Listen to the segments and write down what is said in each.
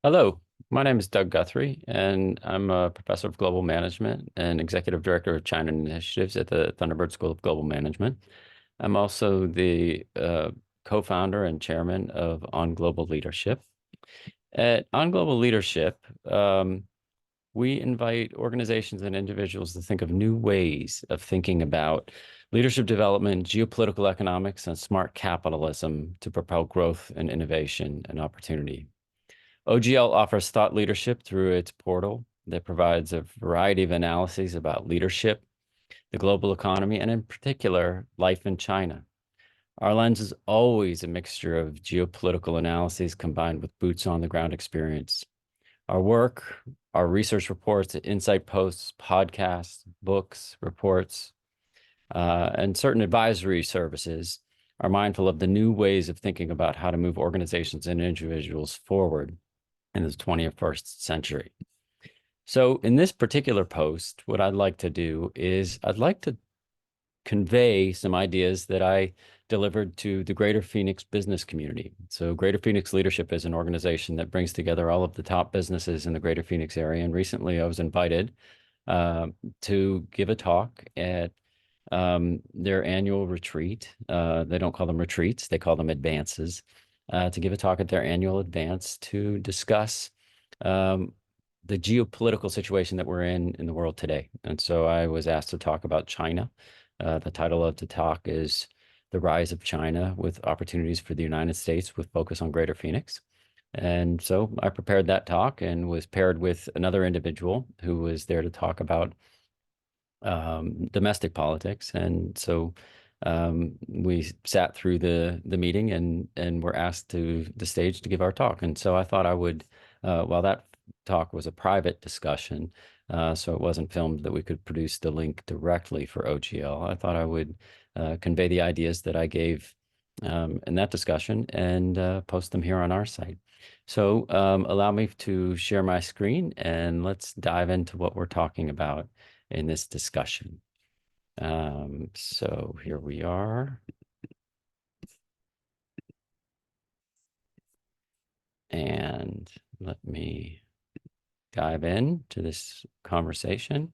Hello, my name is Doug Guthrie, and I'm a professor of global management and executive director of China initiatives at the Thunderbird School of Global Management. I'm also the co-founder and chairman of On Global Leadership. At On Global Leadership, we invite organizations and individuals to think of new ways of thinking about leadership development, geopolitical economics, and smart capitalism to propel growth and innovation and opportunity. OGL offers thought leadership through its portal that provides a variety of analyses about leadership, the global economy, and in particular, life in China. Our lens is always a mixture of geopolitical analyses combined with boots on the ground experience. Our work, our research reports, insight posts, podcasts, books, reports, and certain advisory services are mindful of the new ways of thinking about how to move organizations and individuals forward in the 21st century. So in this particular post, what I'd like to do is I'd like to convey some ideas that I delivered to the Greater Phoenix business community. So Greater Phoenix Leadership is an organization that brings together all of the top businesses in the Greater Phoenix area. And recently I was invited to give a talk at their annual retreat. They don't call them retreats, they call them advances, to give a talk at their annual advance to discuss um, the geopolitical situation that we're in the world today. And so I was asked to talk about China. The title of the talk is The Rise of China with Opportunities for the United States with Focus on Greater Phoenix. And so I prepared that talk and was paired with another individual who was there to talk about domestic politics. And so we sat through the meeting and were asked to the stage to give our talk. And so I thought I would, while that talk was a private discussion, so it wasn't filmed that we could produce the link directly for OGL, I thought I would convey the ideas that I gave in that discussion and post them here on our site. So allow me to share my screen and let's dive into what we're talking about in this discussion. So here we are. And let me dive into this conversation.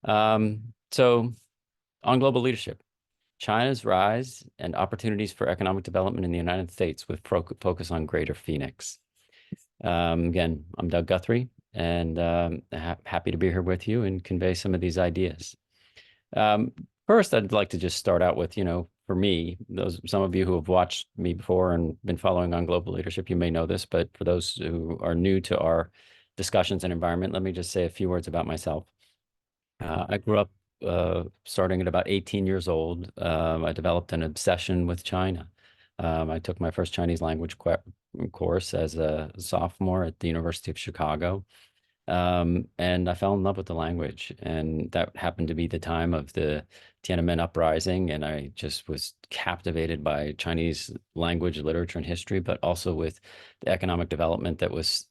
So on global leadership, China's rise and opportunities for economic development in the United States with focus on Greater Phoenix. Again, I'm Doug Guthrie, and happy to be here with you and convey some of these ideas. Um, First, I'd like to just start out with, for me, some of you who have watched me before and been following on global leadership, you may know this, but for those who are new to our discussions and environment, let me just say a few words about myself. I grew up starting at about 18 years old. I developed an obsession with China. I took my first Chinese language course as a sophomore at the University of Chicago. And I fell in love with the language. And that happened to be the time of the Tiananmen uprising. And I just was captivated by Chinese language, literature, and history, but also with the economic development that was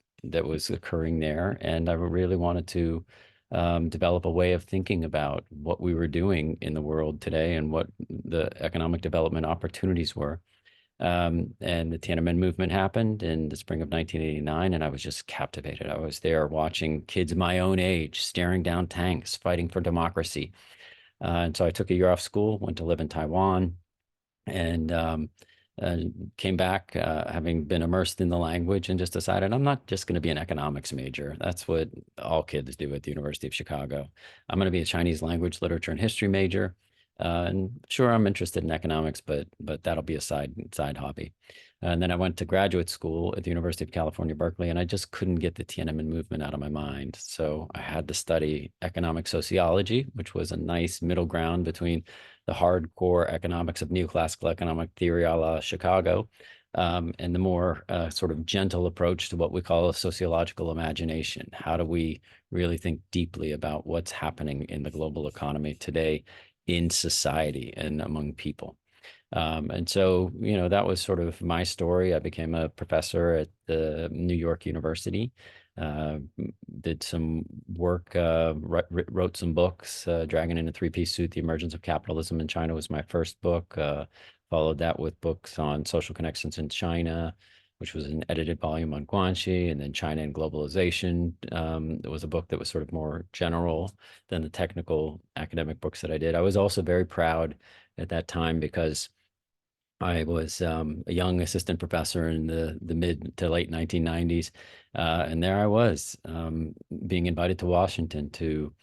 occurring there. And I really wanted to develop a way of thinking about what we were doing in the world today and what the economic development opportunities were. And the Tiananmen movement happened in the spring of 1989, and I was just captivated. I was there watching kids my own age staring down tanks, fighting for democracy. And so I took a year off school, went to live in Taiwan, and came back having been immersed in the language and just decided I'm not just going to be an economics major. That's what all kids do at the University of Chicago. I'm going to be a Chinese language, literature, and history major. And sure, I'm interested in economics, but that'll be a side hobby. And then I went to graduate school at the University of California, Berkeley, and I just couldn't get the Tiananmen movement out of my mind. So I had to study economic sociology, which was a nice middle ground between the hardcore economics of neoclassical economic theory a la Chicago, and the more sort of gentle approach to what we call a sociological imagination. How do we really think deeply about what's happening in the global economy today in society and among people? And so, that was sort of my story. I became a professor at the New York University, uh, did some work, wrote some books. Dragon in a Three-Piece Suit, The Emergence of Capitalism in China was my first book. Followed that with books on social connections in China, which was an edited volume on Guanxi, and then China and Globalization. It was a book that was sort of more general than the technical academic books that I did. I was also very proud at that time because I was a young assistant professor in the mid to late 1990s, and there I was being invited to Washington to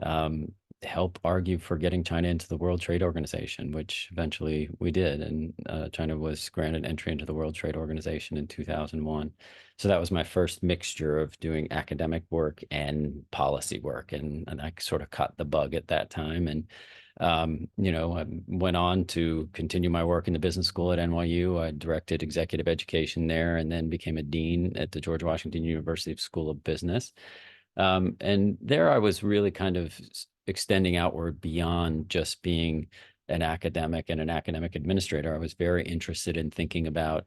um, help argue for getting China into the World Trade Organization, which eventually we did. And China was granted entry into the World Trade Organization in 2001. So that was my first mixture of doing academic work and policy work. And I sort of caught the bug at that time. And I went on to continue my work in the business school at NYU. I directed executive education there and then became a dean at the George Washington University School of Business. And there I was really kind of extending outward beyond just being an academic and an academic administrator. I was very interested in thinking about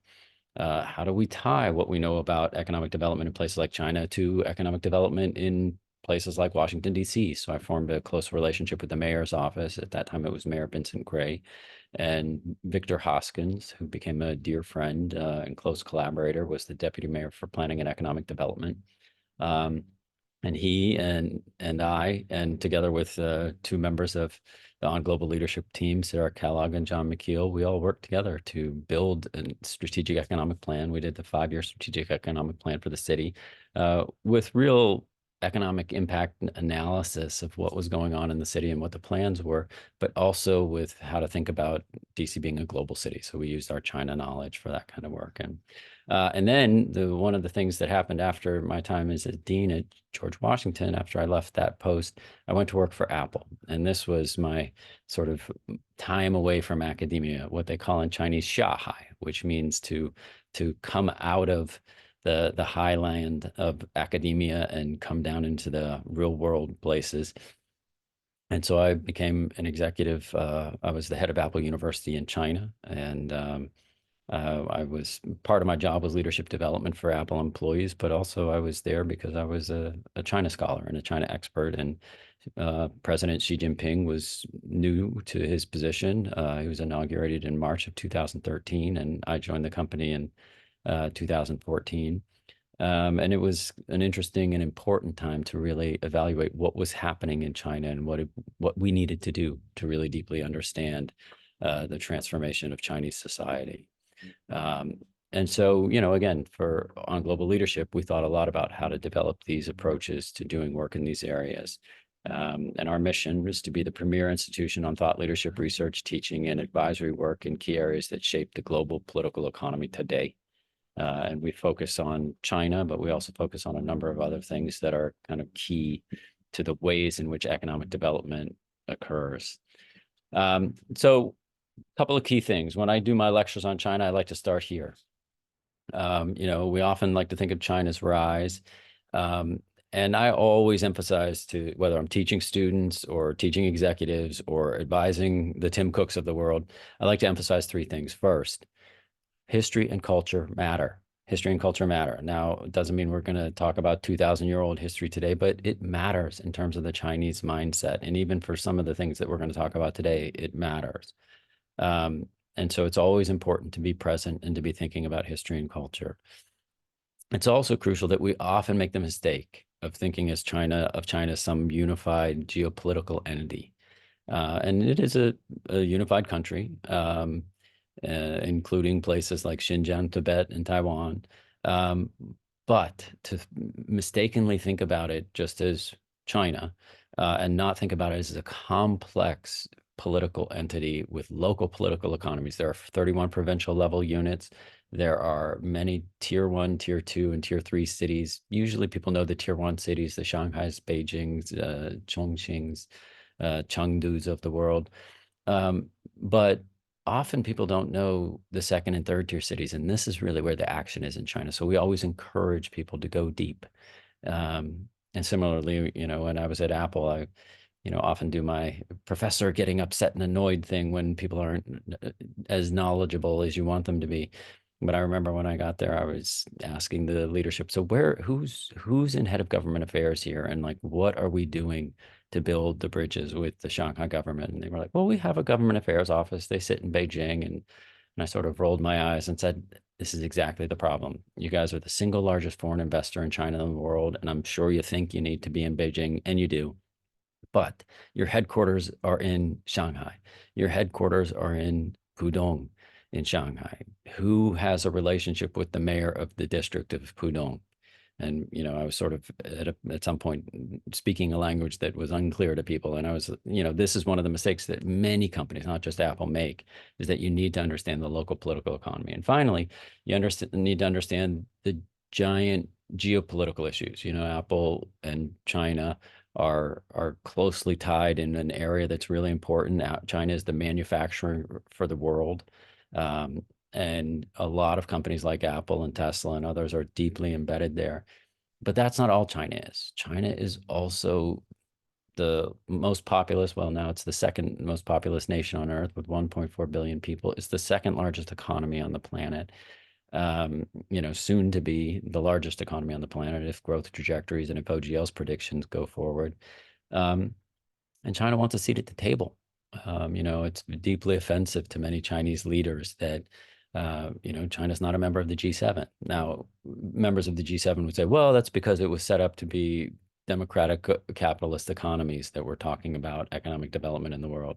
how do we tie what we know about economic development in places like China to economic development in places like Washington, D.C. So I formed a close relationship with the mayor's office. At that time, it was Mayor Vincent Gray and Victor Hoskins, who became a dear friend and close collaborator, was the deputy mayor for planning and economic development. Um, and he and I, and together with two members of the On Global Leadership team, Sarah Kellogg and John McKeel, we all worked together to build a strategic economic plan. We did the 5-year strategic economic plan for the city with real economic impact analysis of what was going on in the city and what the plans were, but also with how to think about DC being a global city. So we used our China knowledge for that kind of work. And then one of the things that happened after my time as a dean at George Washington, after I left that post, I went to work for Apple. And this was my sort of time away from academia, what they call in Chinese Shanghai, which means to come out of the highland of academia and come down into the real world places. And so I became an executive. I was the head of Apple University in China, and I was part of my job was leadership development for Apple employees, but also I was there because I was a China scholar and a China expert. And President Xi Jinping was new to his position. He was inaugurated in March of 2013, and I joined the company in 2014. And it was an interesting and important time to really evaluate what was happening in China and what we needed to do to really deeply understand the transformation of Chinese society. And so, again, for On Global Leadership, we thought a lot about how to develop these approaches to doing work in these areas. And our mission was to be the premier institution on thought leadership research, teaching, and advisory work in key areas that shape the global political economy today. And we focus on China, but we also focus on a number of other things that are kind of key to the ways in which economic development occurs. So a couple of key things. When I do my lectures on China, I like to start here. We often like to think of China's rise. And I always emphasize to whether I'm teaching students or teaching executives or advising the Tim Cooks of the world, I like to emphasize 3 things. First, history and culture matter. History and culture matter. Now, it doesn't mean we're going to talk about 2,000-year-old history today, but it matters in terms of the Chinese mindset. And even for some of the things that we're going to talk about today, it matters. And so it's always important to be present and to be thinking about history and culture. It's also crucial that we often make the mistake of thinking of China as some unified geopolitical entity. And it is a unified country. Including places like Xinjiang, Tibet, and Taiwan. But to mistakenly think about it just as China and not think about it as a complex political entity with local political economies. There are 31 provincial level units. There are many tier 1, tier 2, and tier 3 cities. Usually people know the tier 1 cities, the Shanghais, Beijings, Chongqings, Chengdu's of the world. But often people don't know the 2nd and 3rd tier cities, and this is really where the action is in China. So we always encourage people to go deep. And similarly, when I was at Apple, I, often do my professor getting upset and annoyed thing when people aren't as knowledgeable as you want them to be. But I remember when I got there, I was asking the leadership, so who's in head of government affairs here? And like, what are we doing to build the bridges with the Shanghai government? And they were like, well, we have a government affairs office. They sit in Beijing. And I sort of rolled my eyes and said, This is exactly the problem. You guys are the single largest foreign investor in China in the world, and I'm sure you think you need to be in Beijing, and you do. But your headquarters are in Shanghai. Your headquarters are in Pudong in Shanghai. Who has a relationship with the mayor of the district of Pudong? And I was sort of at some point speaking a language that was unclear to people. And I was, this is one of the mistakes that many companies, not just Apple, make, is that you need to understand the local political economy. And finally, you need to understand the giant geopolitical issues. Apple and China are closely tied in an area that's really important. China is the manufacturer for the world. Um, and a lot of companies like Apple and Tesla and others are deeply embedded there. But that's not all China is. China is also the most populous, well, now it's the second most populous nation on earth with 1.4 billion people. It's the second largest economy on the planet. Soon to be the largest economy on the planet if growth trajectories and if OGL's predictions go forward. Um, and China wants a seat at the table. It's deeply offensive to many Chinese leaders that, China's not a member of the G7. Now, members of the G7 would say, well, that's because it was set up to be democratic capitalist economies that we're talking about economic development in the world.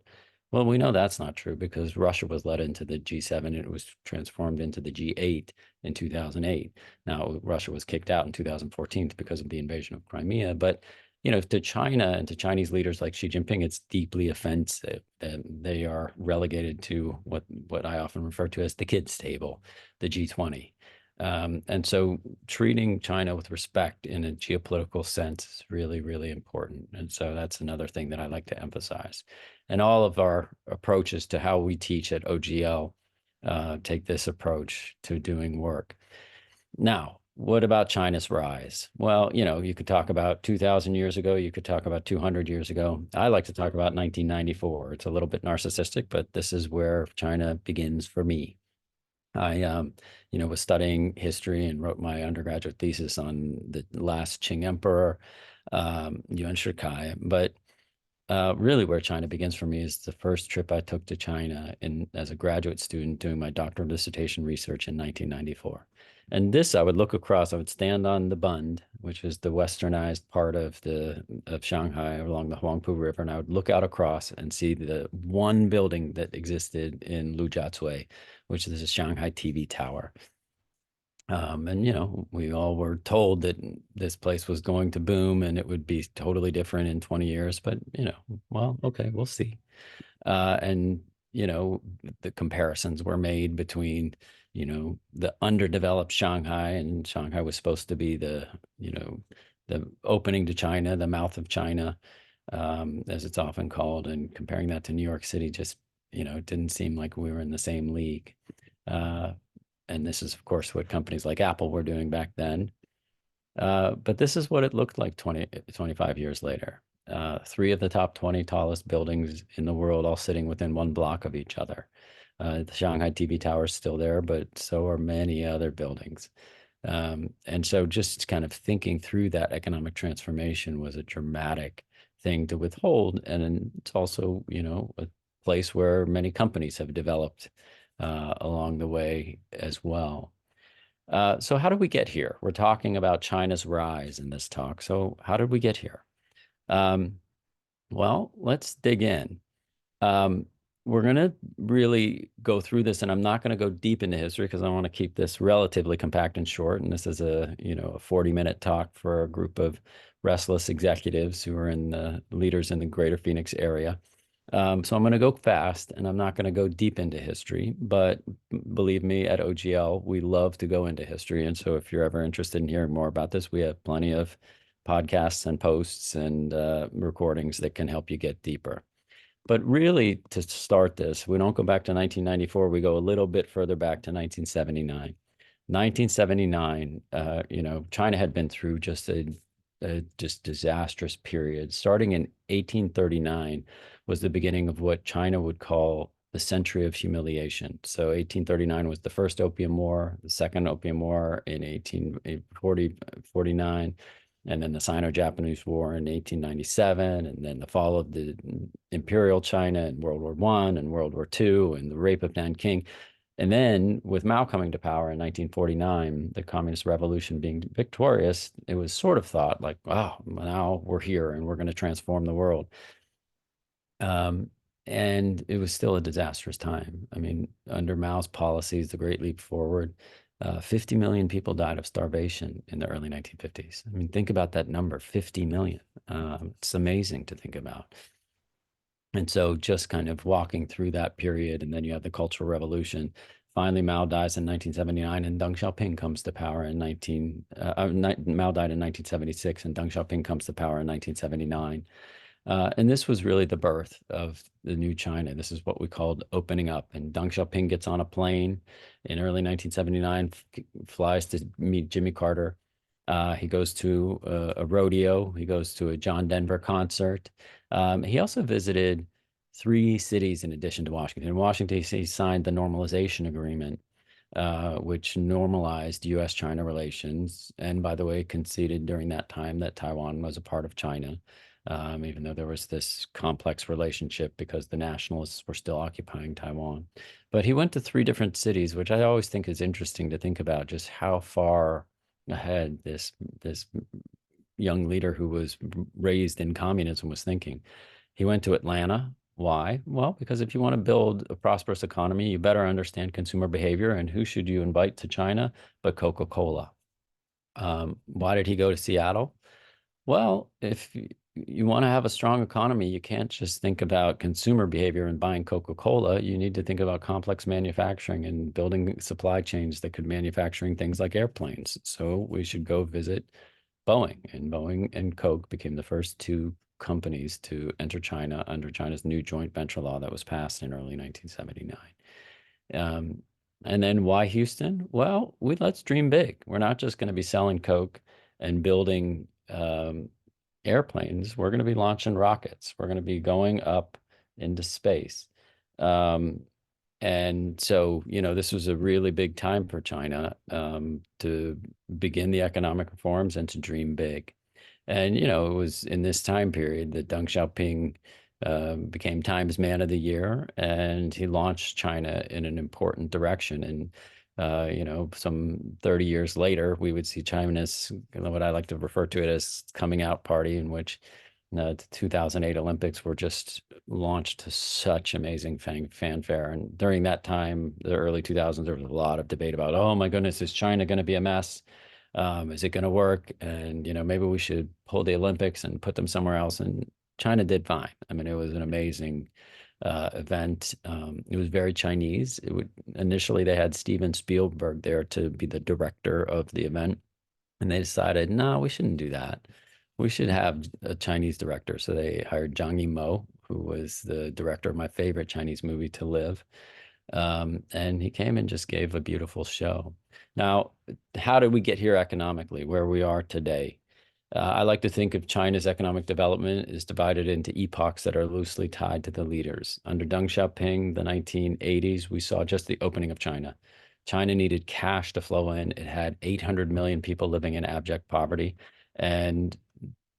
Well, we know that's not true because Russia was let into the G7 and it was transformed into the G8 in 2008. Now, Russia was kicked out in 2014 because of the invasion of Crimea, but to China and to Chinese leaders like Xi Jinping, it's deeply offensive that they are relegated to what I often refer to as the kids' table, the G20. And so treating China with respect in a geopolitical sense is really, really important. And so that's another thing that I like to emphasize. And all of our approaches to how we teach at OGL take this approach to doing work. Now, what about China's rise? Well, you could talk about 2000 years ago, you could talk about 200 years ago. I like to talk about 1994. It's a little bit narcissistic, but this is where China begins for me. I, was studying history and wrote my undergraduate thesis on the last Qing emperor, Yuan Shikai. But really, where China begins for me is the first trip I took to China as a graduate student doing my doctoral dissertation research in 1994. And this, I would look across, I would stand on the Bund, which is the westernized part of Shanghai along the Huangpu River, and I would look out across and see the one building that existed in Lujiazui, which is a Shanghai TV tower. And we all were told that this place was going to boom and it would be totally different in 20 years, but well, okay, we'll see. And the comparisons were made between the underdeveloped Shanghai, and Shanghai was supposed to be the opening to China, the mouth of China, as it's often called, and comparing that to New York City just it didn't seem like we were in the same league. And this is, of course, what companies like Apple were doing back then. But this is what it looked like 25 years later. 3 of the top 20 tallest buildings in the world all sitting within 1 block of each other. The Shanghai TV Tower is still there, but so are many other buildings. And so just kind of thinking through that economic transformation was a dramatic thing to withhold. And it's also, a place where many companies have developed along the way as well. So how did we get here? We're talking about China's rise in this talk. So how did we get here? Well, let's dig in. We're going to really go through this, and I'm not going to go deep into history because I want to keep this relatively compact and short. And this is a 40-minute talk for a group of restless executives who are leaders in the greater Phoenix area. So I'm going to go fast, and I'm not going to go deep into history, but believe me, at OGL, we love to go into history. And so if you're ever interested in hearing more about this, we have plenty of podcasts and posts and recordings that can help you get deeper. But really, to start this, we don't go back to 1994. We go a little bit further back to 1979. 1979, China had been through just a disastrous period. Starting in 1839 was the beginning of what China would call the century of humiliation. So 1839 was the first Opium War, the second Opium War in 1849, and then the Sino-Japanese War in 1897, and then the fall of the Imperial China in World War I and World War II, and the rape of Nanking. And then with Mao coming to power in 1949, the Communist Revolution being victorious, it was sort of thought like, wow, now we're here and we're going to transform the world. Um, and it was still a disastrous time. I mean, under Mao's policies, the Great Leap Forward, 50 million people died of starvation in the early 1950s. I mean, think about that number, 50 million. It's amazing to think about. And so just kind of walking through that period, and then you have the Cultural Revolution. Finally, Mao dies in 1979, and Deng Xiaoping comes to power in Mao died in 1976, and Deng Xiaoping comes to power in 1979. And this was really the birth of the new China. This is what we called opening up. And Deng Xiaoping gets on a plane in early 1979, flies to meet Jimmy Carter. He goes to a rodeo. He goes to a John Denver concert. He also visited three cities in addition to Washington. In Washington, he signed the Normalization Agreement, which normalized U.S.-China relations. And by the way, conceded during that time that Taiwan was a part of China, even though there was this complex relationship because the nationalists were still occupying Taiwan. But he went to three different cities, which I always think is interesting to think about just how far ahead this young leader who was raised in communism was thinking. He went to Atlanta. Why? Well, because if you want to build a prosperous economy, you better understand consumer behavior. And who should you invite to China but Coca-Cola? Why did he go to Seattle? Well, if you want to have a strong economy, you can't just think about consumer behavior and buying Coca-Cola. You need to think about complex manufacturing and building supply chains that could manufacturing things like airplanes. So we should go visit Boeing, and Boeing and Coke became the first two companies to enter China under China's new joint venture law that was passed in early 1979. Um, and then why Houston? Well, let's dream big. We're not just going to be selling Coke and building airplanes. We're going to be launching rockets. We're going to be going up into space. Um, and so, this was a really big time for China to begin the economic reforms and to dream big. And, it was in this time period that Deng Xiaoping became Times Man of the Year, and he launched China in an important direction. And, some 30 years later, we would see China's, what I like to refer to it as coming out party, in which the 2008 Olympics were just launched to such amazing fanfare. And during that time, the early 2000s, there was a lot of debate about, oh my goodness, is China going to be a mess? Is it going to work? And, maybe we should pull the Olympics and put them somewhere else. And China did fine. I mean, it was an amazing event. It was very Chinese. Initially, they had Steven Spielberg there to be the director of the event. And they decided, no, we shouldn't do that. We should have a Chinese director. So they hired Zhang Yimou, who was the director of my favorite Chinese movie, To Live. And he came and just gave a beautiful show. Now, how did we get here economically, where we are today? I like to think of China's economic development is divided into epochs that are loosely tied to the leaders. Under Deng Xiaoping, the 1980s, we saw just the opening of China. China needed cash to flow in. It had 800 million people living in abject poverty, and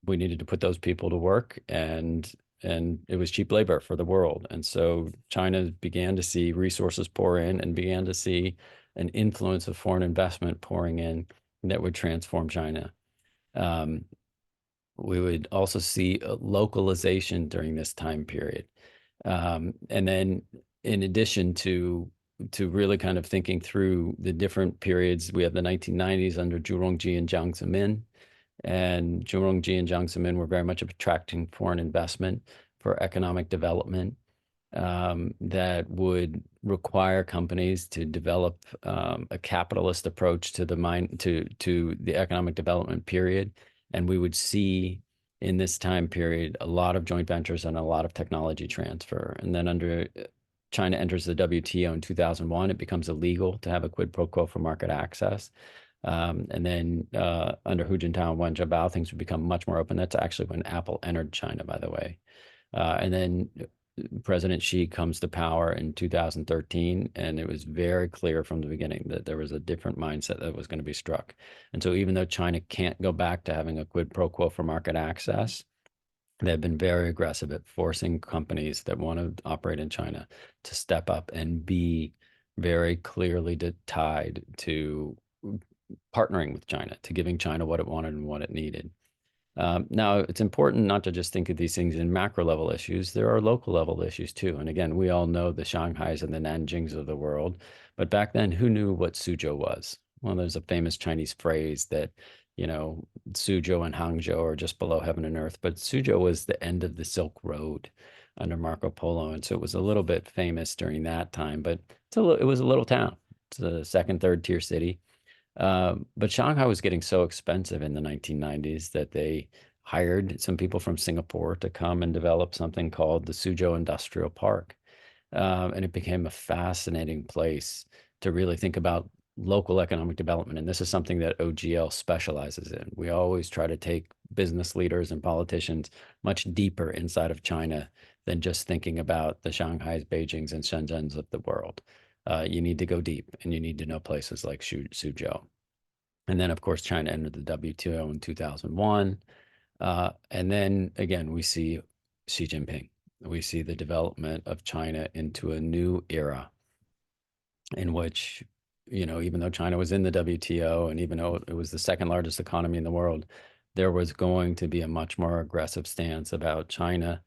we needed to put those people to work, and it was cheap labor for the world. And so China began to see resources pour in and began to see an influence of foreign investment pouring in that would transform China. Um, we would also see a localization during this time period. And then in addition to really kind of thinking through the different periods, we have the 1990s under Zhu Rongji and Jiang Zemin. And Zhu Rongji and Jiang Zemin were very much attracting foreign investment for economic development that would require companies to develop a capitalist approach to the economic development period. And we would see in this time period a lot of joint ventures and a lot of technology transfer. And then under China enters the WTO in 2001, it becomes illegal to have a quid pro quo for market access. And then under Hu Jintao and Wen Jiabao, things would become much more open. That's actually when Apple entered China, by the way. And then President Xi comes to power in 2013, and it was very clear from the beginning that there was a different mindset that was going to be struck. And so even though China can't go back to having a quid pro quo for market access, they've been very aggressive at forcing companies that want to operate in China to step up and be very clearly tied to partnering with China, to giving China what it wanted and what it needed. Now, it's important not to just think of these things in macro level issues. There are local level issues too. And again, we all know the Shanghais and the Nanjings of the world. But back then, who knew what Suzhou was? Well, there's a famous Chinese phrase that, Suzhou and Hangzhou are just below heaven and earth. But Suzhou was the end of the Silk Road under Marco Polo. And so it was a little bit famous during that time, but it was a little town. It's a second, third tier city. But Shanghai was getting so expensive in the 1990s that they hired some people from Singapore to come and develop something called the Suzhou Industrial Park. And it became a fascinating place to really think about local economic development. And this is something that OGL specializes in. We always try to take business leaders and politicians much deeper inside of China than just thinking about the Shanghais, Beijings, and Shenzhens of the world. You need to go deep, and you need to know places like Suzhou. And then, of course, China entered the WTO in 2001. And then again, we see Xi Jinping. We see the development of China into a new era in which, even though China was in the WTO and even though it was the second largest economy in the world, there was going to be a much more aggressive stance about China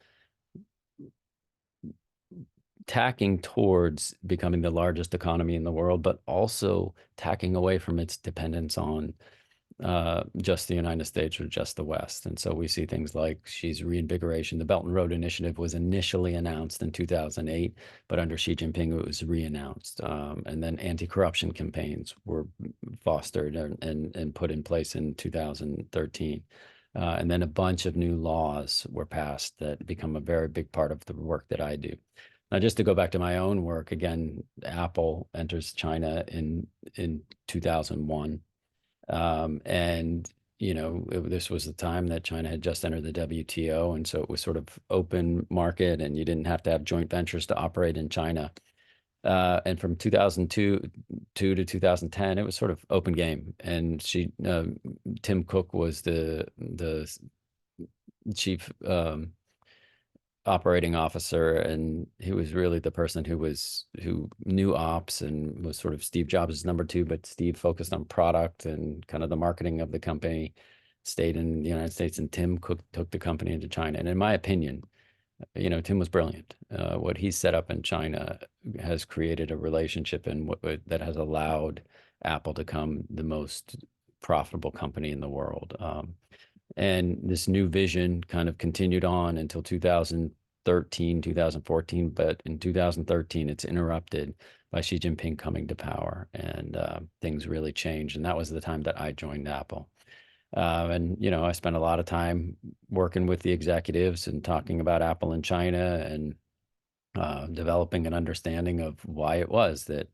tacking towards becoming the largest economy in the world, but also tacking away from its dependence on just the United States or just the West. And so we see things like Xi's reinvigoration. The Belt and Road Initiative was initially announced in 2008, but under Xi Jinping, it was re-announced. And then anti-corruption campaigns were fostered and put in place in 2013. And then a bunch of new laws were passed that become a very big part of the work that I do. Now, just to go back to my own work, again, Apple enters China in 2001. And this was the time that China had just entered the WTO, and so it was sort of open market, and you didn't have to have joint ventures to operate in China. And from 2002 to 2010, it was sort of open game. And Tim Cook was the chief operating officer, and he was really the person who knew ops and was sort of Steve Jobs' number two, but Steve focused on product and kind of the marketing of the company, stayed in the United States, and Tim Cook took the company into China. And in my opinion, Tim was brilliant. What he set up in China has created a relationship that has allowed Apple to become the most profitable company in the world. And this new vision kind of continued on until 2013, 2014. But in 2013, it's interrupted by Xi Jinping coming to power, and things really changed. And that was the time that I joined Apple. And, I spent a lot of time working with the executives and talking about Apple in China and developing an understanding of why it was that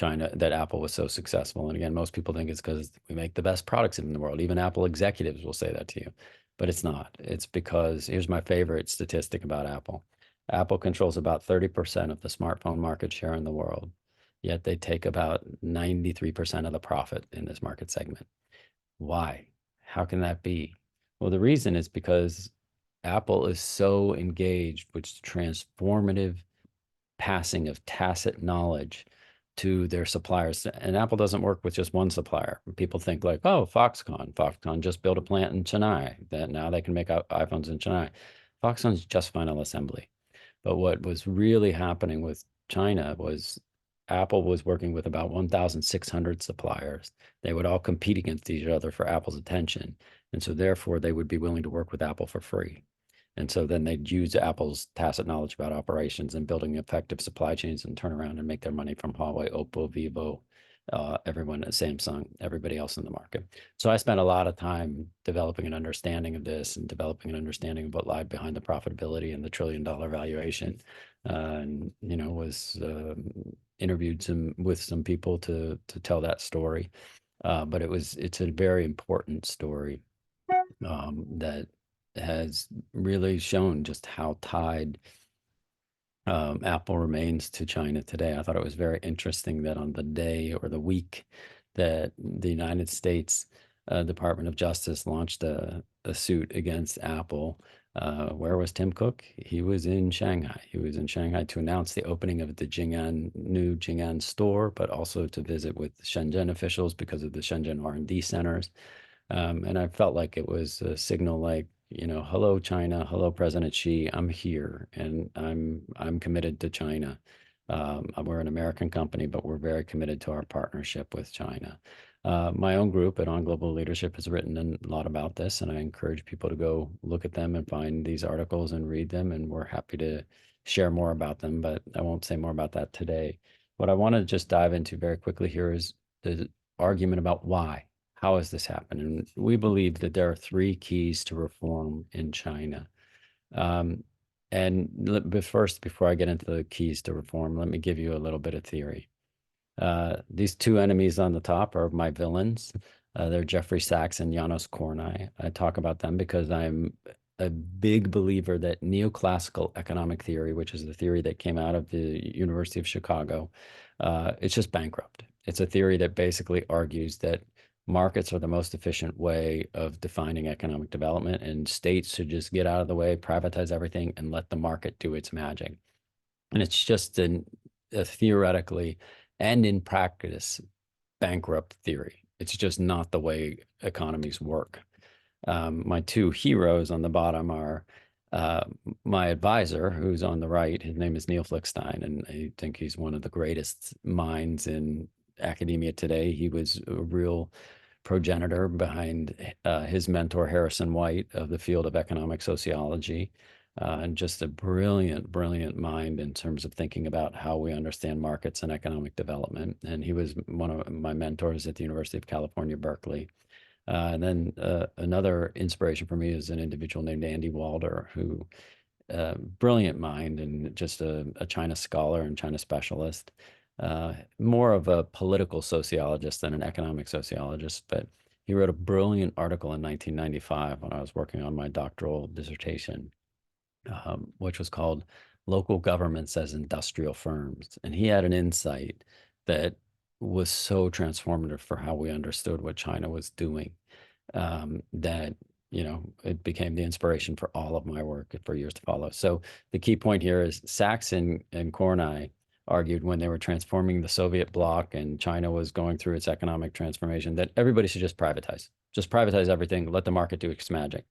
Apple was so successful. And again, most people think it's because we make the best products in the world. Even Apple executives will say that to you, but it's not. It's because here's my favorite statistic about Apple. Apple controls about 30% of the smartphone market share in the world, yet they take about 93% of the profit in this market segment. Why? How can that be? Well, the reason is because Apple is so engaged with transformative passing of tacit knowledge to their suppliers. And Apple doesn't work with just one supplier. People think like, oh, Foxconn just built a plant in Chennai that now they can make iPhones in Chennai. Foxconn's just final assembly. But what was really happening with China was Apple was working with about 1,600 suppliers. They would all compete against each other for Apple's attention. And so therefore they would be willing to work with Apple for free. And so then they'd use Apple's tacit knowledge about operations and building effective supply chains and turn around and make their money from Huawei, Oppo, Vivo, everyone at Samsung, everybody else in the market. So I spent a lot of time developing an understanding of this and developing an understanding of what lied behind the profitability and the $1 trillion valuation. And, was interviewed with some people to tell that story. But it's a very important story that has really shown just how tied Apple remains to China today. I thought it was very interesting that on the day or the week that the United States Department of Justice launched a suit against Apple, Where was Tim Cook? He was in Shanghai. He was in Shanghai to announce the opening of the new Jing'an store, but also to visit with Shenzhen officials because of the Shenzhen R&D centers. And I felt like it was a signal like, hello, China, hello, President Xi, I'm here and I'm committed to China. We're an American company, but we're very committed to our partnership with China. My own group at On Global Leadership has written a lot about this, and I encourage people to go look at them and find these articles and read them. And we're happy to share more about them, but I won't say more about that today. What I want to just dive into very quickly here is the argument about why. How has this happened? And we believe that there are three keys to reform in China. Um, but first, before I get into the keys to reform, let me give you a little bit of theory. These two enemies on the top are my villains. They're Jeffrey Sachs and Janos Kornai. I talk about them because I'm a big believer that neoclassical economic theory, which is the theory that came out of the University of Chicago, it's just bankrupt. It's a theory that basically argues that markets are the most efficient way of defining economic development, and states should just get out of the way, privatize everything, and let the market do its magic. And it's just a theoretically and in practice bankrupt theory. It's just not the way economies work. My two heroes on the bottom are uh, my advisor, who's on the right. His name is Neil Flickstein, and I think he's one of the greatest minds in academia today. He was a real progenitor behind his mentor, Harrison White, of the field of economic sociology. And just a brilliant, brilliant mind in terms of thinking about how we understand markets and economic development. And he was one of my mentors at the University of California, Berkeley. And then another inspiration for me is an individual named Andy Walder, who brilliant mind and just a China scholar and China specialist, more of a political sociologist than an economic sociologist. But he wrote a brilliant article in 1995 when I was working on my doctoral dissertation, which was called Local Governments as Industrial Firms. And he had an insight that was so transformative for how we understood what China was doing, that it became the inspiration for all of my work for years to follow. So the key point here is Sachs and Kornai argued when they were transforming the Soviet bloc and China was going through its economic transformation that everybody should just privatize everything, let the market do its magic.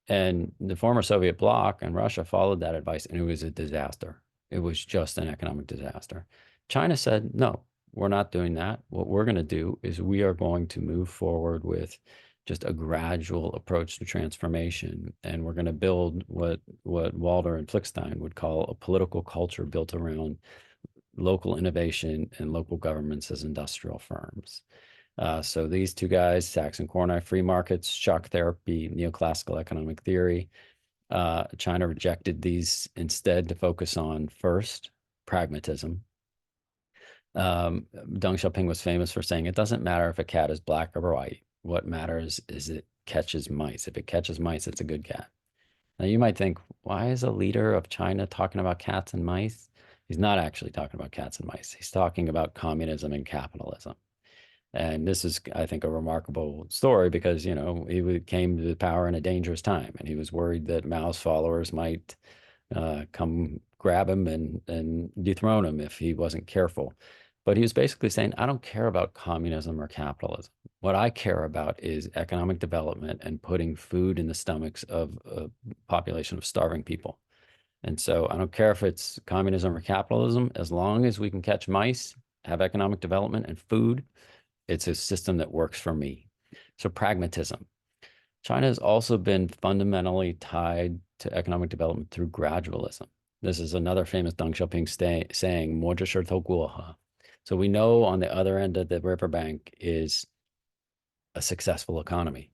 And the former Soviet bloc and Russia followed that advice, and it was a disaster. It was just an economic disaster. China said, no, we're not doing that. What we're going to do is we are going to move forward with just a gradual approach to transformation. And we're going to build what Walder and Flickstein would call a political culture built around local innovation and local governments as industrial firms. So these two guys, Sachs and Kornai, free markets, shock therapy, neoclassical economic theory. China rejected these instead to focus on first, pragmatism. Deng Xiaoping was famous for saying, it doesn't matter if a cat is black or white. What matters is it catches mice. If it catches mice, it's a good cat. Now you might think, why is a leader of China talking about cats and mice? He's not actually talking about cats and mice. He's talking about communism and capitalism. And this is, I think, a remarkable story because, he came to power in a dangerous time, and he was worried that Mao's followers might come grab him and dethrone him if he wasn't careful. But he was basically saying, I don't care about communism or capitalism. What I care about is economic development and putting food in the stomachs of a population of starving people. And so I don't care if it's communism or capitalism, as long as we can catch mice, have economic development and food, it's a system that works for me. So pragmatism. China has also been fundamentally tied to economic development through gradualism. This is another famous Deng Xiaoping saying, 摸着石头过河. So we know on the other end of the riverbank is a successful economy.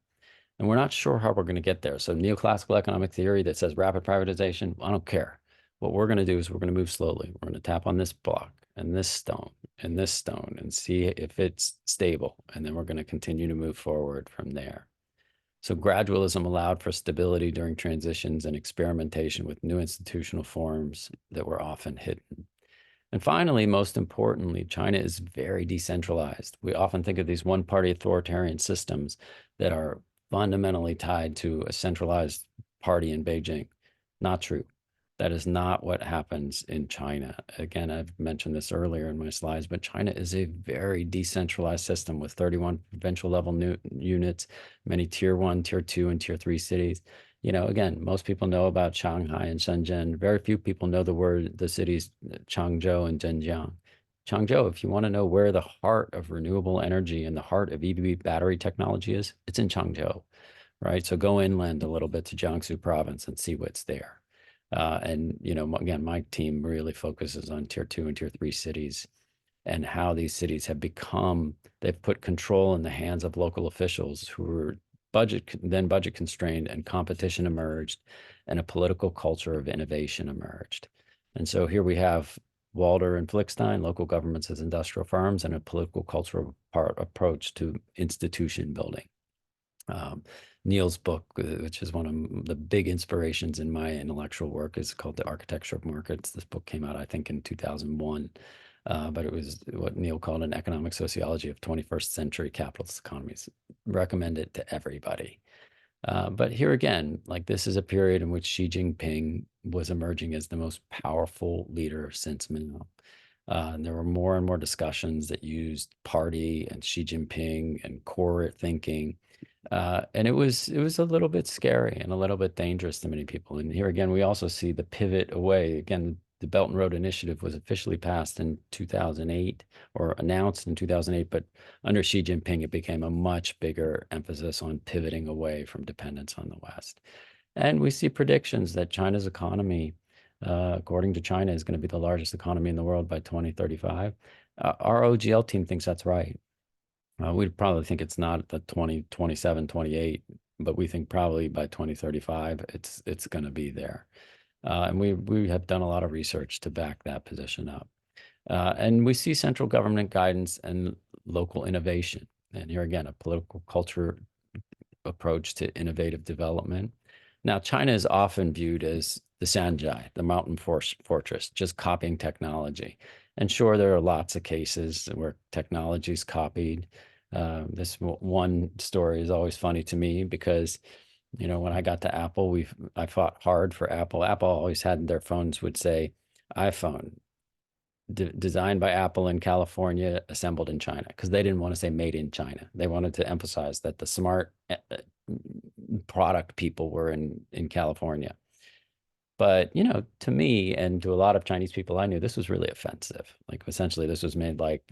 And we're not sure how we're going to get there. So neoclassical economic theory that says rapid privatization, I don't care. What we're going to do is we're going to move slowly. We're going to tap on this block and this stone and see if it's stable. And then we're going to continue to move forward from there. So gradualism allowed for stability during transitions and experimentation with new institutional forms that were often hidden. And finally, most importantly, China is very decentralized. We often think of these one-party authoritarian systems that are fundamentally tied to a centralized party in Beijing. Not true. That is not what happens in China. Again, I've mentioned this earlier in my slides, but China is a very decentralized system with 31 provincial level units, many tier one, tier two, and tier three cities. Again, most people know about Shanghai and Shenzhen. Very few people know the cities Changzhou and Zhenjiang. Changzhou, if you want to know where the heart of renewable energy and the heart of EV battery technology is, it's in Changzhou, right? So go inland a little bit to Jiangsu province and see what's there. And again, my team really focuses on tier two and tier three cities and how these cities have they've put control in the hands of local officials who were budget constrained, and competition emerged, and a political culture of innovation emerged. And so here we have Walder and Flickstein, local governments as industrial firms, and a political cultural approach to institution building. Neil's book, which is one of the big inspirations in my intellectual work, is called The Architecture of Markets. This book came out, I think, in 2001, but it was what Neil called an economic sociology of 21st century capitalist economies. Recommend it to everybody. But here again, like this is a period in which Xi Jinping was emerging as the most powerful leader since Mao. And there were more and more discussions that used party and Xi Jinping and core thinking. And it was a little bit scary and a little bit dangerous to many people. And here again, we also see the pivot away. Again, the Belt and Road Initiative was officially passed in 2008 or announced in 2008, but under Xi Jinping, it became a much bigger emphasis on pivoting away from dependence on the West. And we see predictions that China's economy, according to China, is going to be the largest economy in the world by 2035. Our OGL team thinks that's right. We'd probably think it's not at the 2027, 28, but we think probably by 2035, it's going to be there. And we have done a lot of research to back that position up. And we see central government guidance and local innovation. And here again, a political culture approach to innovative development. Now, China is often viewed as the Sanjai, the mountain fortress, just copying technology. And sure, there are lots of cases where technology is copied. This one story is always funny to me because, when I got to Apple, I fought hard for Apple. Apple always had their phones would say iPhone, designed by Apple in California, assembled in China, because they didn't want to say made in China. They wanted to emphasize that the smart product people were in California. But, to me and to a lot of Chinese people I knew, this was really offensive. Like essentially this was made like,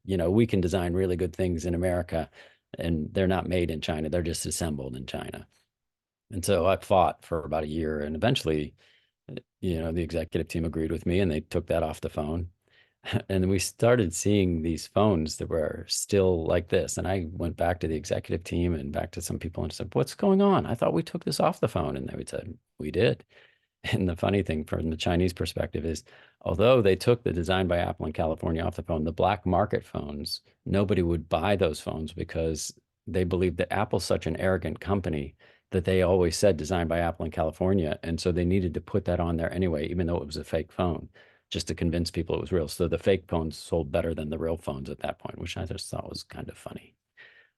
we can design really good things in America and they're not made in China. They're just assembled in China. And so I fought for about a year and eventually, the executive team agreed with me and they took that off the phone. And we started seeing these phones that were still like this. And I went back to the executive team and back to some people and said, what's going on? I thought we took this off the phone. And they would say, we did. And the funny thing from the Chinese perspective is, although they took the design by Apple in California off the phone, the black market phones, nobody would buy those phones because they believed that Apple's such an arrogant company that they always said designed by Apple in California. And so they needed to put that on there anyway, even though it was a fake phone, just to convince people it was real. So the fake phones sold better than the real phones at that point, which I just thought was kind of funny.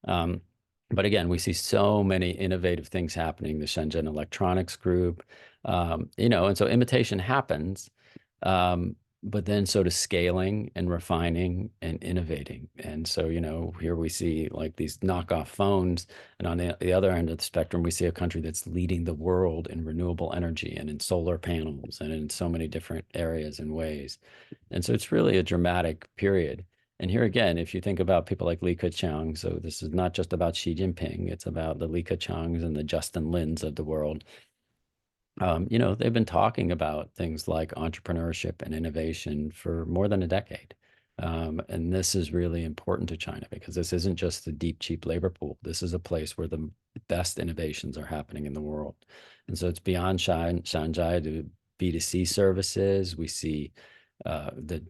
But again, we see so many innovative things happening, the Shenzhen Electronics Group, and so imitation happens, but then so does scaling and refining and innovating. And so, here we see like these knockoff phones, and on the other end of the spectrum, we see a country that's leading the world in renewable energy and in solar panels and in so many different areas and ways. And so it's really a dramatic period. And here again, if you think about people like Li Keqiang, so this is not just about Xi Jinping, it's about the Li Keqiangs and the Justin Lins of the world. They've been talking about things like entrepreneurship and innovation for more than a decade. And this is really important to China because this isn't just a deep, cheap labor pool. This is a place where the best innovations are happening in the world. And so it's beyond Shanghai to B2C services. We see the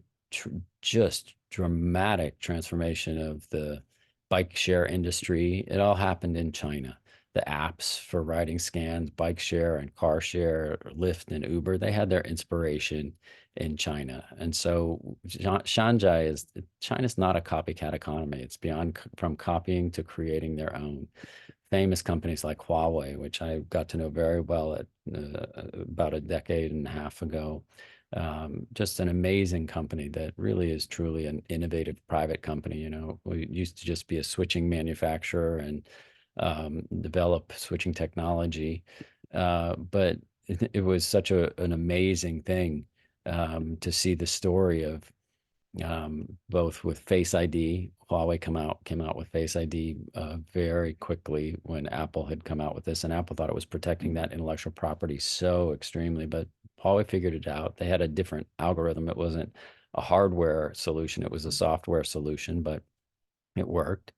just dramatic transformation of the bike share industry. It all happened in China. The apps for riding scans, bike share and car share, Lyft and Uber, they had their inspiration in China. And so Shanghai is China's not a copycat economy. It's beyond from copying to creating their own. Famous companies like Huawei, which I got to know very well at about a decade and a half ago. Just an amazing company that really is truly an innovative private company. You know, we used to just be a switching manufacturer and develop switching technology. But it was such an amazing thing to see the story of both with Face ID. Huawei came out with Face ID very quickly when Apple had come out with this, and Apple thought it was protecting that intellectual property so extremely, but Huawei figured it out. They had a different algorithm. It wasn't a hardware solution; it was a software solution, but it worked.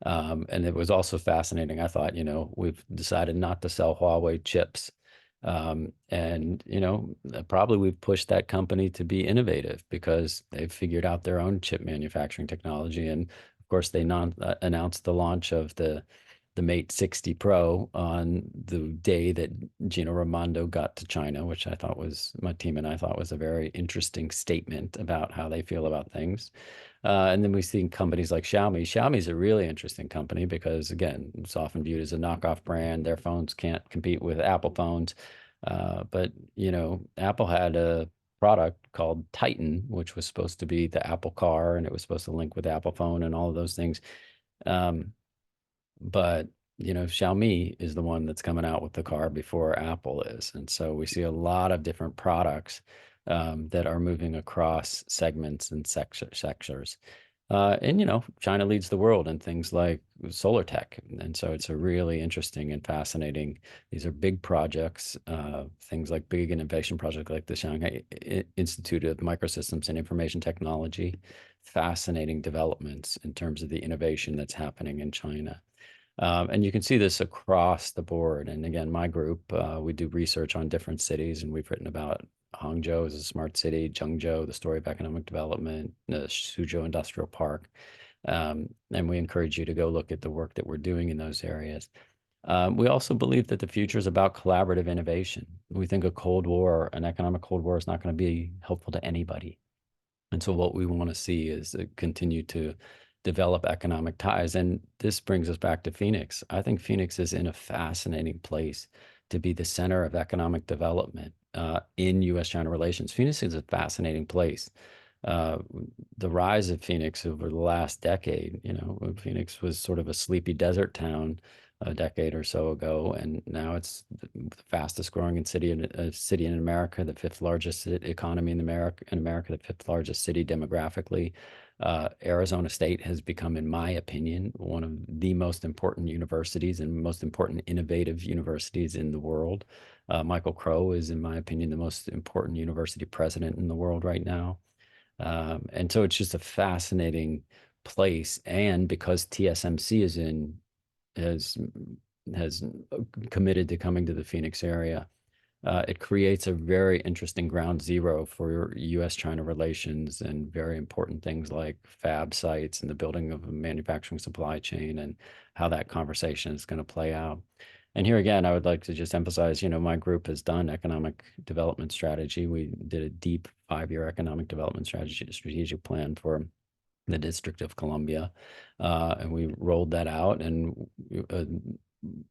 And it was also fascinating. I thought, we've decided not to sell Huawei chips. And, probably we've pushed that company to be innovative because they've figured out their own chip manufacturing technology. And of course, they announced the launch of the Mate 60 Pro on the day that Gino Raimondo got to China, which my team and I thought was a very interesting statement about how they feel about things. And then we see companies like Xiaomi. Xiaomi is a really interesting company because, again, it's often viewed as a knockoff brand. Their phones can't compete with Apple phones. But, Apple had a product called Titan, which was supposed to be the Apple Car, and it was supposed to link with the Apple phone and all of those things. But Xiaomi is the one that's coming out with the car before Apple is. And so we see a lot of different products that are moving across segments and sectors. And China leads the world in things like solar tech. And so it's a really interesting and fascinating. These are big projects, things like big innovation projects like the Shanghai Institute of Microsystems and Information Technology. Fascinating developments in terms of the innovation that's happening in China. And you can see this across the board. And again, my group, we do research on different cities, and we've written about Hangzhou as a smart city, Zhengzhou, the story of economic development, the Suzhou Industrial Park. And we encourage you to go look at the work that we're doing in those areas. We also believe that the future is about collaborative innovation. We think a Cold War, an economic Cold War, is not going to be helpful to anybody. And so what we want to see is continue to develop economic ties. And this brings us back to Phoenix. I think Phoenix is in a fascinating place to be the center of economic development in U.S.-China relations. Phoenix is a fascinating place. Uh, the rise of Phoenix over the last decade, Phoenix was sort of a sleepy desert town a decade or so ago, and now it's the fastest growing city in America, the fifth largest economy in America, the fifth largest city demographically. Arizona State has become, in my opinion, one of the most important universities and most important innovative universities in the world. Michael Crow is, in my opinion, the most important university president in the world right now. And so it's just a fascinating place. And because TSMC has has committed to coming to the Phoenix area, it creates a very interesting ground zero for U.S.-China relations and very important things like fab sites and the building of a manufacturing supply chain and how that conversation is going to play out. And here again, I would like to just emphasize, my group has done economic development strategy. We did a deep 5-year economic development strategic plan for the District of Columbia, and we rolled that out. And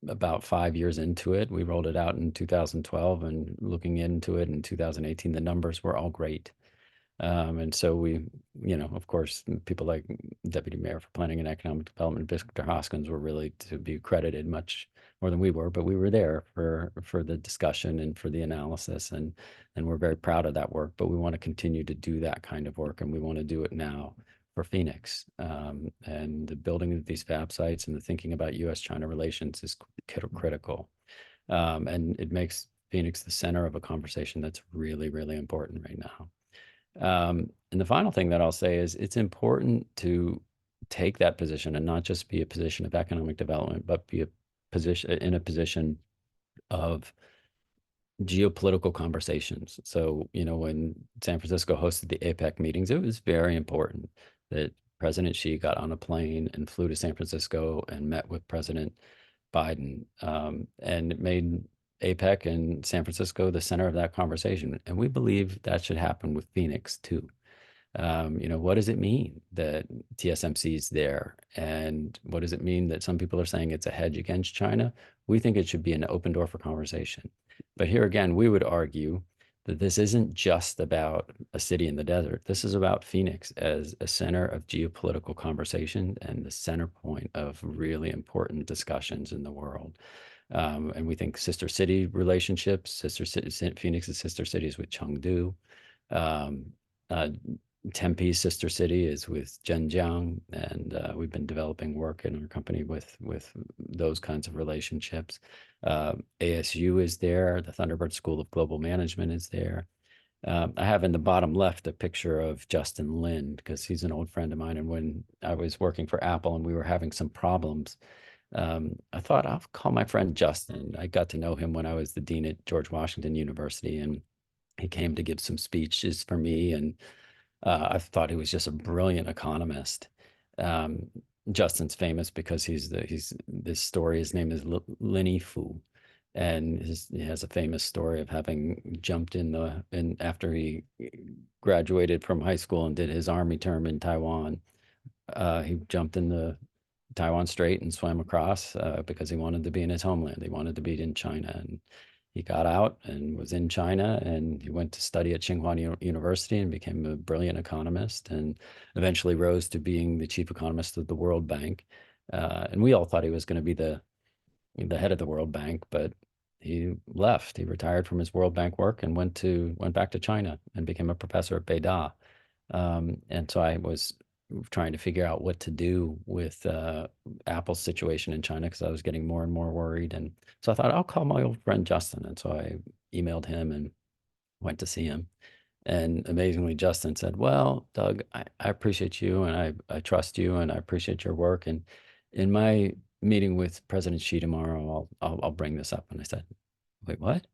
about 5 years into it, we rolled it out in 2012, and looking into it in 2018, the numbers were all great. And so of course, people like Deputy Mayor for Planning and Economic Development, Victor Hoskins, were really to be credited much more than we were, but we were there for the discussion and for the analysis, and we're very proud of that work. But we want to continue to do that kind of work, and we want to do it now for Phoenix. And the building of these fab sites and the thinking about U.S.-China relations is critical. And it makes Phoenix the center of a conversation that's really, really important right now. And the final thing that I'll say is it's important to take that position and not just be a position of economic development, but be in a position of geopolitical conversations. So, when San Francisco hosted the APEC meetings, it was very important that President Xi got on a plane and flew to San Francisco and met with President Biden. And it made APEC and San Francisco the center of that conversation. And we believe that should happen with Phoenix too. What does it mean that TSMC is there? And what does it mean that some people are saying it's a hedge against China? We think it should be an open door for conversation. But here again, we would argue that this isn't just about a city in the desert. This is about Phoenix as a center of geopolitical conversation and the center point of really important discussions in the world. And we think sister city relationships, Phoenix's sister cities with Chengdu, um, uh, Tempe's sister city is with Zhenjiang, and we've been developing work in our company with those kinds of relationships. ASU is there. The Thunderbird School of Global Management is there. I have in the bottom left a picture of Justin Lin because he's an old friend of mine. And when I was working for Apple and we were having some problems, I thought I'll call my friend Justin. I got to know him when I was the dean at George Washington University, and he came to give some speeches for me. And I thought he was just a brilliant economist. Um, Justin's famous because he's this story. His name is Lin Fu, and he has a famous story of having jumped in after he graduated from high school and did his army term in Taiwan. He jumped in the Taiwan Strait and swam across because he wanted to be in his homeland. He wanted to be in China, and he got out and was in China, and he went to study at Tsinghua University and became a brilliant economist, and eventually rose to being the chief economist of the World Bank. And we all thought he was going to be the head of the World Bank, but he left. He retired from his World Bank work and went back to China and became a professor at Beida. And so I was trying to figure out what to do with Apple's situation in China because I was getting more and more worried. And so I thought I'll call my old friend Justin. And so I emailed him and went to see him. And amazingly, Justin said, "Well, Doug, I appreciate you and I trust you and I appreciate your work. And in my meeting with President Xi tomorrow, I'll bring this up." And I said, "Wait, what?"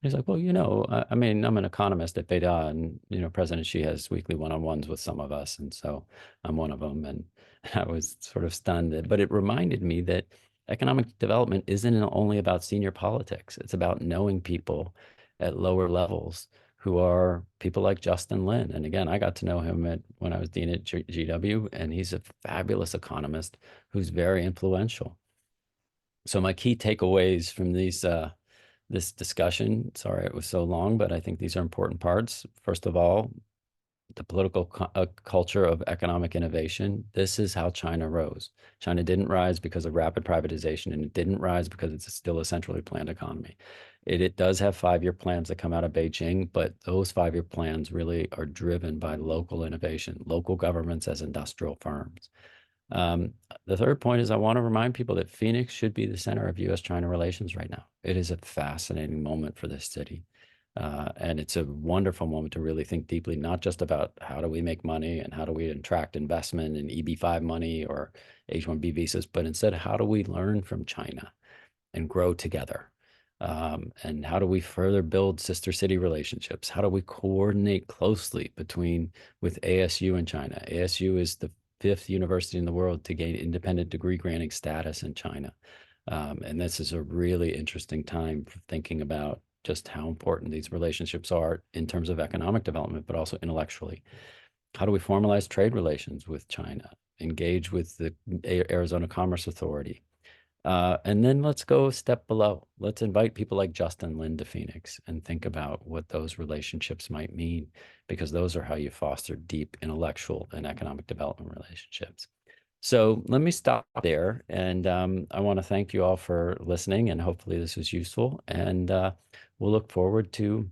He's like, "Well, I mean, I'm an economist at Beida, and President Xi has weekly one-on-ones with some of us, and so I'm one of them." And I was sort of stunned, but it reminded me that economic development isn't only about senior politics. It's about knowing people at lower levels who are people like Justin Lin. And again, I got to know him when I was dean at GW, and he's a fabulous economist who's very influential. So my key takeaways from this discussion, sorry it was so long, but I think these are important parts. First of all, the political culture of economic innovation. This is how China rose. China didn't rise because of rapid privatization, and it didn't rise because it's still a centrally planned economy. It does have 5-year plans that come out of Beijing, but those 5-year plans really are driven by local innovation, local governments as industrial firms. The third point is I want to remind people that Phoenix should be the center of U.S.-China relations right now. It is a fascinating moment for this city. And it's a wonderful moment to really think deeply, not just about how do we make money and how do we attract investment in EB-5 money or H-1B visas, but instead, how do we learn from China and grow together? And how do we further build sister city relationships? How do we coordinate closely with ASU and China? ASU is the 5th university in the world to gain independent degree granting status in China. And this is a really interesting time for thinking about just how important these relationships are in terms of economic development, but also intellectually. How do we formalize trade relations with China, engage with the Arizona Commerce Authority? And then let's go a step below. Let's invite people like Justin Lin to Phoenix and think about what those relationships might mean, because those are how you foster deep intellectual and economic development relationships. So let me stop there. And I want to thank you all for listening, and hopefully this was useful. And we'll look forward to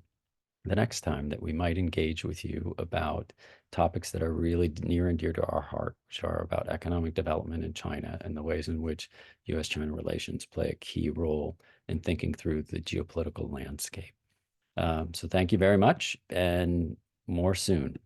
the next time that we might engage with you about topics that are really near and dear to our heart, which are about economic development in China and the ways in which U.S.-China relations play a key role in thinking through the geopolitical landscape. So thank you very much, and more soon.